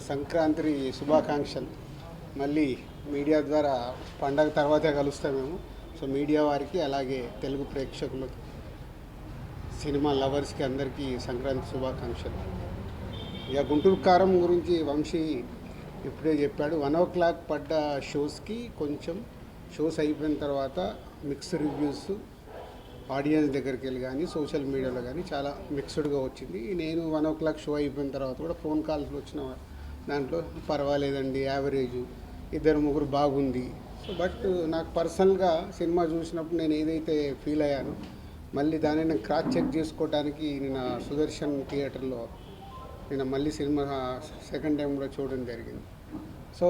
సంక్రాంతి శుభాకాంక్షలు. మళ్ళీ మీడియా ద్వారా పండగ తర్వాతే కలుస్తాం మేము. సో మీడియా వారికి అలాగే తెలుగు ప్రేక్షకులకు సినిమా లవర్స్కి అందరికీ సంక్రాంతి శుభాకాంక్షలు. ఇక గుంటూరు కారం గురించి వంశీ ఇప్పుడే చెప్పాడు. 1 o'clock పడ్డ షోస్కి కొంచెం షోస్ అయిపోయిన తర్వాత మిక్స్డ్ రివ్యూస్ ఆడియన్స్ దగ్గరికి వెళ్ళి కానీ సోషల్ మీడియాలో కానీ చాలా మిక్స్డ్గా వచ్చింది. నేను 1 o'clock షో అయిపోయిన తర్వాత కూడా ఫోన్ కాల్స్ వచ్చిన దాంట్లో పర్వాలేదండి, యావరేజ్, 2-3 బాగుంది. సో బట్ నాకు పర్సనల్గా సినిమా చూసినప్పుడు నేను ఏదైతే ఫీల్ అయ్యానో మళ్ళీ దాన్ని నేను క్రాస్ చెక్ చేసుకోవడానికి నేను సుదర్శన్ థియేటర్లో నేను మళ్ళీ సినిమా సెకండ్ టైం కూడా చూడడం జరిగింది. సో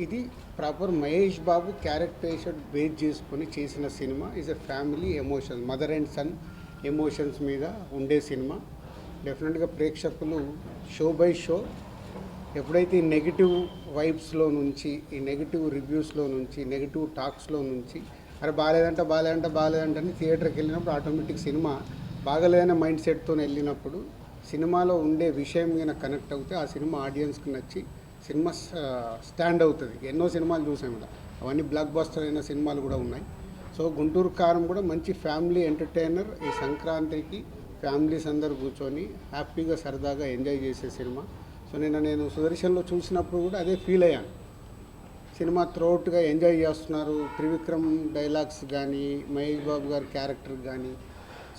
ఇది proper Mahesh Babu characterization base చేసుకొని చేసిన సినిమా. Is a family emotions, mother and son emotions మీద ఉండే సినిమా. డెఫినెట్గా ప్రేక్షకులు షో బై షో ఎప్పుడైతే ఈ నెగిటివ్ వైబ్స్లో నుంచి, ఈ నెగిటివ్ రివ్యూస్లో నుంచి, నెగిటివ్ టాక్స్లో నుంచి అరే బాగాలేదంటే అని థియేటర్కి వెళ్ళినప్పుడు ఆటోమేటిక్ సినిమా బాగలేదనే మైండ్ సెట్తో వెళ్ళినప్పుడు సినిమాలో ఉండే విషయం మీద కనెక్ట్ అవుతే ఆ సినిమా ఆడియన్స్కి నచ్చి సినిమా స్టాండ్ అవుతుంది. ఎన్నో సినిమాలు చూసాం ఇలా, అవన్నీ బ్లాక్ బస్టర్ అయిన సినిమాలు కూడా ఉన్నాయి. సో గుంటూరు కారం కూడా మంచి ఫ్యామిలీ ఎంటర్టైనర్. ఈ సంక్రాంతికి ఫ్యామిలీస్ అందరూ కూర్చొని హ్యాపీగా సరదాగా ఎంజాయ్ చేసే సినిమా. సో నేను సుదర్శన్లో చూసినప్పుడు కూడా అదే ఫీల్ అయ్యాను. సినిమా త్రూఅవుట్గా ఎంజాయ్ చేస్తున్నారు. త్రివిక్రమ్ డైలాగ్స్ కానీ, మహేష్ బాబు గారి క్యారెక్టర్ కానీ,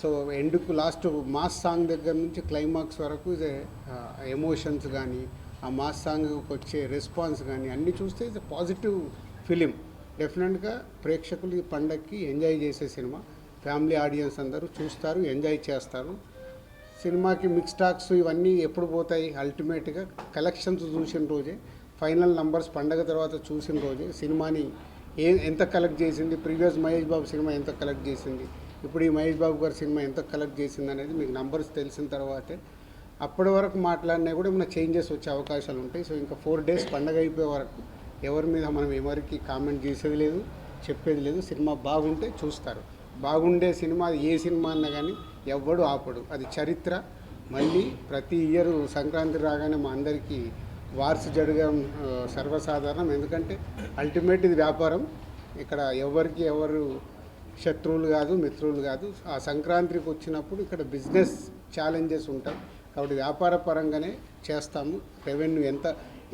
సో ఎండ్కు లాస్ట్ మాస్ సాంగ్ దగ్గర నుంచి క్లైమాక్స్ వరకు ఎమోషన్స్ కానీ, ఆ మాస్ సాంగ్కి వచ్చే రెస్పాన్స్ కానీ అన్నీ చూస్తే ఇది పాజిటివ్ ఫిలిం. డెఫినెట్గా ప్రేక్షకులు ఈ పండగకి ఎంజాయ్ చేసే సినిమా. ఫ్యామిలీ ఆడియన్స్ అందరూ చూస్తారు, ఎంజాయ్ చేస్తారు. సినిమాకి మిక్స్ టాక్స్ ఇవన్నీ ఎప్పుడు పోతాయి? అల్టిమేట్గా కలెక్షన్స్ చూసిన రోజే, ఫైనల్ నంబర్స్ పండగ తర్వాత చూసిన రోజే సినిమాని ఎంత కలెక్ట్ చేసింది, ప్రీవియస్ మహేష్ బాబు సినిమా ఎంత కలెక్ట్ చేసింది, ఇప్పుడు ఈ మహేష్ బాబు గారి సినిమా ఎంత కలెక్ట్ చేసింది అనేది మీకు నంబర్స్ తెలిసిన తర్వాతే. అప్పటి వరకు మాట్లాడినా కూడా ఏమైనా చేంజెస్ వచ్చే అవకాశాలు ఉంటాయి. సో ఇంకా 4 days పండగ అయిపోయే వరకు ఎవరి మీద మనం ఎవరికి కామెంట్ చేసేది లేదు, చెప్పేది లేదు. సినిమా బాగుంటే చూస్తారు. బాగుండే సినిమా ఏ సినిమా అన్నా కానీ ఎవ్వడు ఆపడు, అది చరిత్ర. మళ్ళీ ప్రతి ఇయర్ సంక్రాంతి రాగానే మా అందరికీ వార్స్ జరగడం సర్వసాధారణం. ఎందుకంటే అల్టిమేట్ ఇది వ్యాపారం. ఇక్కడ ఎవరు శత్రువులు కాదు, మిత్రులు కాదు. ఆ సంక్రాంతికి వచ్చినప్పుడు ఇక్కడ బిజినెస్ ఛాలెంజెస్ ఉంటాయి కాబట్టి వ్యాపార పరంగానే చేస్తాము. రెవెన్యూ ఎంత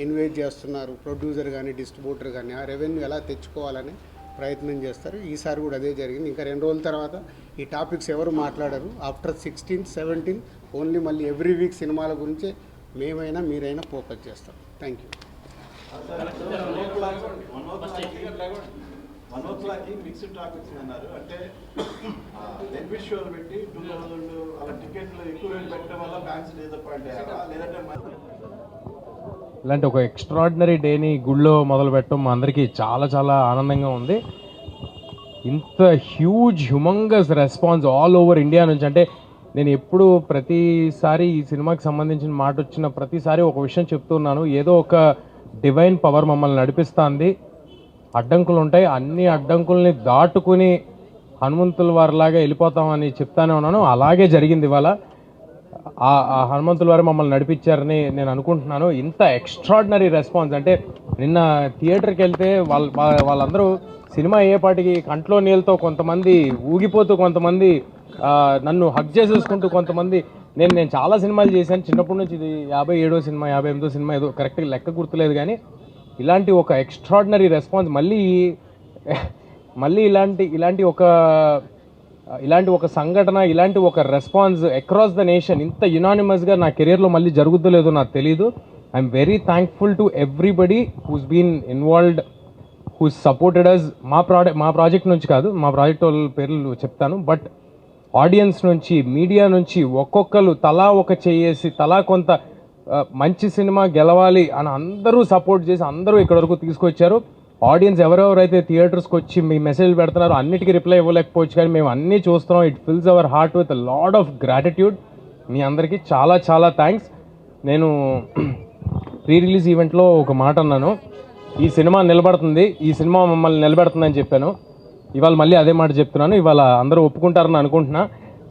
ఇన్వెస్ట్ చేస్తున్నారు ప్రొడ్యూసర్ కానీ డిస్ట్రిబ్యూటర్ కానీ, ఆ రెవెన్యూ ఎలా తెచ్చుకోవాలని ప్రయత్నం చేస్తారు. ఈసారి కూడా అదే జరిగింది. ఇంకా 2 రోజుల తర్వాత ఈ టాపిక్స్ ఎవరు మాట్లాడరు. ఆఫ్టర్ 16th, 17th ఓన్లీ మళ్ళీ ఎవ్రీ వీక్ సినిమాల గురించే మేమైనా మీరైనా ఫోకస్ చేస్తాం. Thank you. 1 o'clock mixed topics అన్నారు. అంటే ఎగ్జిబిట్ షోలు పెట్టి 2000 అలా టికెట్లు ఎక్కువ రేటు పెట్టడం వల్ల బ్యాంక్స్ డిసప్పాయింట్ అయ్యారా, లేదంటే ఇలాంటి ఒక ఎక్స్ట్రాడినరీ డేని గుళ్ళో మొదలు పెట్టడం మా అందరికీ చాలా చాలా ఆనందంగా ఉంది. ఇంత humongous response all over India నుంచి. అంటే నేను ఎప్పుడు ప్రతిసారి ఈ సినిమాకి సంబంధించిన మాట వచ్చిన ప్రతిసారి ఒక విషయం చెప్తున్నాను, ఏదో ఒక డివైన్ పవర్ మమ్మల్ని నడిపిస్తుంది. అడ్డంకులు ఉంటాయి, అన్ని అడ్డంకుల్ని దాటుకుని హనుమంతుల వారిలాగా వెళ్ళిపోతామని చెప్తానే ఉన్నాను. అలాగే జరిగింది. ఇవాళ ఆ హనుమంతుల వారు మమ్మల్ని నడిపించారని నేను అనుకుంటున్నాను. ఇంత ఎక్స్ట్రాడినరీ రెస్పాన్స్ అంటే నిన్న థియేటర్కి వెళ్తే వాళ్ళందరూ సినిమా అయ్యేపాటికి కంట్లో నీళ్ళతో, కొంతమంది ఊగిపోతూ, కొంతమంది నన్ను హగ్ చేసేసుకుంటూ, కొంతమంది నేను చాలా సినిమాలు చేశాను చిన్నప్పటి నుంచి. ఇది 57వ సినిమా, 58వ సినిమా, ఏదో కరెక్ట్గా లెక్క గుర్తులేదు. కానీ ఇలాంటి ఒక ఎక్స్ట్రాడినరీ రెస్పాన్స్ మళ్ళీ ఇలాంటి ఒక సంఘటన, ఇలాంటి ఒక రెస్పాన్స్ అక్రాస్ ద నేషన్ ఇంత యునానిమస్గా నా కెరియర్లో మళ్ళీ జరుగుతుందో లేదో నాకు తెలీదు. I'm very thankful to everybody who's been involved, who's supported us. మా ప్రాజెక్ట్ నుంచి కాదు, మా ప్రాజెక్ట్ వాళ్ళ పేర్లు చెప్తాను, బట్ ఆడియన్స్ నుంచి, మీడియా నుంచి ఒక్కొక్కరు తలా ఒక చేసి, తలా కొంత మంచి సినిమా గెలవాలి అని అందరూ సపోర్ట్ చేసి అందరూ ఇక్కడ వరకు తీసుకొచ్చారు. ఆడియన్స్ ఎవరెవరైతే థియేటర్స్కి వచ్చి మీ మెసేజ్ పెడుతున్నారో అన్నిటికీ రిప్లై ఇవ్వలేకపోవచ్చు, కానీ మేము అన్నీ చూస్తున్నాం. It fills our heart with lot of gratitude. మీ అందరికీ చాలా చాలా థ్యాంక్స్. నేను ప్రీ రిలీజ్ ఈవెంట్లో ఒక మాట అన్నాను, ఈ సినిమా నిలబడుతుంది, ఈ సినిమా మమ్మల్ని నిలబెడుతుందని చెప్పాను. ఇవాళ మళ్ళీ అదే మాట చెప్తున్నాను. ఇవాళ అందరూ ఒప్పుకుంటారని అనుకుంటున్నా.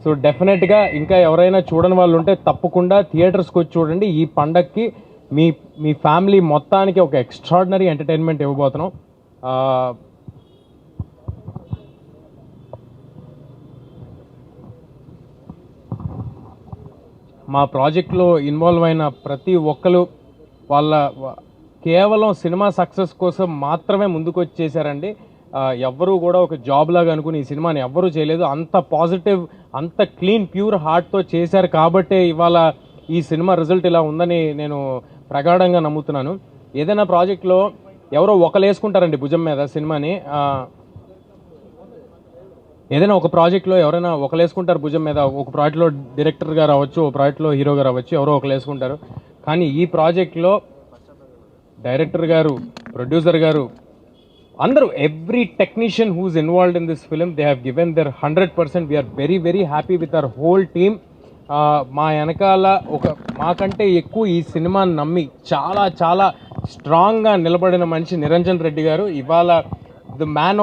సో డెఫినెట్గా ఇంకా ఎవరైనా చూడని వాళ్ళు ఉంటే తప్పకుండా థియేటర్స్కి వచ్చి చూడండి. ఈ పండగకి మీ మీ ఫ్యామిలీ మొత్తానికి ఒక ఎక్స్ట్రాడినరీ ఎంటర్టైన్మెంట్ ఇవ్వబోతున్నాం. మా ప్రాజెక్ట్లో ఇన్వాల్వ్ అయిన ప్రతి ఒక్కరు కేవలం సినిమా సక్సెస్ కోసం మాత్రమే ముందుకు వచ్చి చేశారండి. ఎవ్వరూ కూడా ఒక జాబ్ లాగా అనుకుని ఈ సినిమాని ఎవ్వరూ చేయలేదు. అంత పాజిటివ్, అంత క్లీన్, ప్యూర్ హార్ట్తో చేశారు కాబట్టే ఇవాళ ఈ సినిమా రిజల్ట్ ఇలా ఉందని నేను ప్రగాఢంగా నమ్ముతున్నాను. ఏదైనా ప్రాజెక్ట్లో ఎవరో ఒకరు వేసుకుంటారండి భుజం మీద సినిమాని. ఏదైనా ఒక ప్రాజెక్ట్లో ఎవరైనా ఒకరు వేసుకుంటారు భుజం మీద. ఒక ప్రాజెక్ట్లో డైరెక్టర్గా రావచ్చు, ఒక ప్రాజెక్ట్లో హీరోగా రావచ్చు, ఎవరో ఒకరు వేసుకుంటారు. కానీ ఈ ప్రాజెక్ట్లో డైరెక్టర్ గారు, ప్రొడ్యూసర్ గారు, అందరూ, every technician who's involved in this film, they have given their 100%. We're very very happy with our whole team. మా వెనకాల మాకంటే ఎక్కువ ఈ సినిమాని నమ్మి చాలా చాలా స్ట్రాంగ్గా నిలబడిన మనిషి నిరంజన్ రెడ్డి గారు. ఇవాళ the man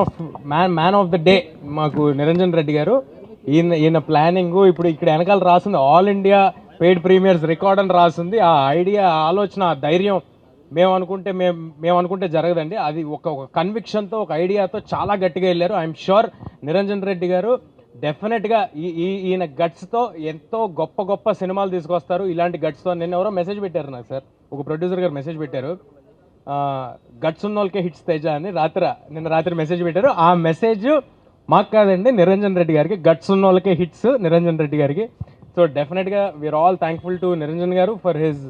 of the day మాకు నిరంజన్ రెడ్డి గారు. ఈయన ప్లానింగ్ ఇప్పుడు ఇక్కడ వెనకాల రాసింది all India paid premieres record అని రాసింది. ఆ ఐడియా, ఆలోచన, ఆ ధైర్యం మేము అనుకుంటే జరగదండి. అది ఒక కన్విక్షన్తో, ఒక ఐడియాతో చాలా గట్టిగా వెళ్ళారు. ఐఎమ్ షూర్ నిరంజన్ రెడ్డి గారు డెఫినెట్గా ఈయన గట్స్తో ఎంతో గొప్ప గొప్ప సినిమాలు తీసుకొస్తారు. ఇలాంటి గట్స్తో నిన్న ఎవరో మెసేజ్ పెట్టారు నాకు సార్, ఒక ప్రొడ్యూసర్ గారు మెసేజ్ పెట్టారు, గట్స్ ఉన్న వాళ్ళకే హిట్స్ తేజ అని నిన్న రాత్రి మెసేజ్ పెట్టారు. ఆ మెసేజ్ మాకు కాదండి, నిరంజన్ రెడ్డి గారికి. గట్స్ ఉన్న వాళ్ళకే హిట్స్ నిరంజన్ రెడ్డి గారికి. So definitely we are all thankful to Niranjan garu for his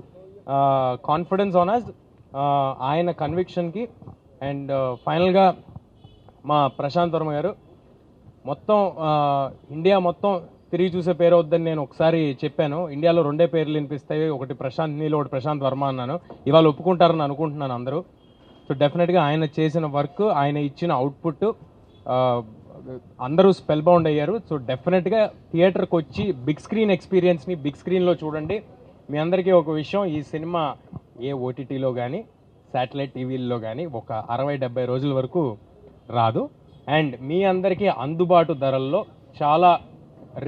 confidence on us, ఆయన కన్విక్షన్కి. అండ్ ఫైనల్గా మా ప్రశాంత్ వర్మ గారు, మొత్తం ఇండియా మొత్తం తిరిగి చూసే పేరు వద్దని నేను ఒకసారి చెప్పాను. ఇండియాలో 2 పేర్లు వినిపిస్తాయి, ఒకటి ప్రశాంత్ నీల్, ఒకటి ప్రశాంత్ వర్మ అన్నాను. ఇవాళ ఒప్పుకుంటారని అనుకుంటున్నాను అందరూ. సో డెఫినెట్గా ఆయన చేసిన వర్క్, ఆయన ఇచ్చిన అవుట్పుట్ అందరూ స్పెల్ బౌండ్ అయ్యారు. సో డెఫినెట్గా థియేటర్కి వచ్చి బిగ్ స్క్రీన్ ఎక్స్పీరియన్స్ని బిగ్ స్క్రీన్లో చూడండి. మీ అందరికీ ఒక విషయం, ఈ సినిమా ఏ ఓటీటీలో కానీ శాటిలైట్ టీవీల్లో కానీ ఒక 60-70 రోజుల వరకు రాదు. అండ్ మీ అందరికీ అందుబాటు ధరల్లో, చాలా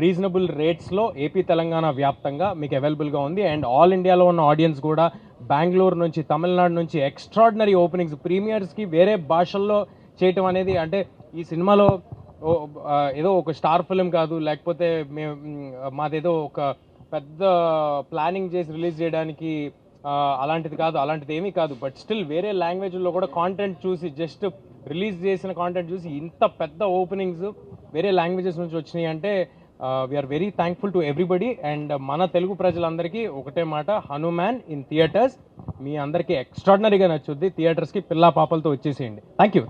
రీజనబుల్ రేట్స్లో ఏపీ తెలంగాణ వ్యాప్తంగా మీకు అవైలబుల్గా ఉంది. అండ్ ఆల్ ఇండియాలో ఉన్న ఆడియన్స్ కూడా బెంగళూరు నుంచి, తమిళనాడు నుంచి ఎక్స్ట్రాడినరీ ఓపెనింగ్స్, ప్రీమియర్స్కి వేరే భాషల్లో చేయటం అనేది, అంటే ఈ సినిమాలో ఏదో ఒక స్టార్ ఫిలిం కాదు, లేకపోతే మాదేదో ఒక పెద్ద ప్లానింగ్ చేసి రిలీజ్ చేయడానికి అలాంటిది కాదు, అలాంటిది ఏమీ కాదు. బట్ స్టిల్ వేరే లాంగ్వేజ్లో కూడా కాంటెంట్ చూసి, జస్ట్ రిలీజ్ చేసిన కాంటెంట్ చూసి ఇంత పెద్ద ఓపెనింగ్స్ వేరే లాంగ్వేజెస్ నుంచి వచ్చినాయి అంటే we're very thankful to everybody. And మన తెలుగు ప్రజలందరికీ ఒకటే మాట, హనుమాన్ ఇన్ థియేటర్స్. మీ అందరికీ ఎక్స్ట్రాడినరీగా నచ్చుద్ది. థియేటర్స్కి పిల్లా పాపలతో వచ్చేసేయండి. థ్యాంక్స్.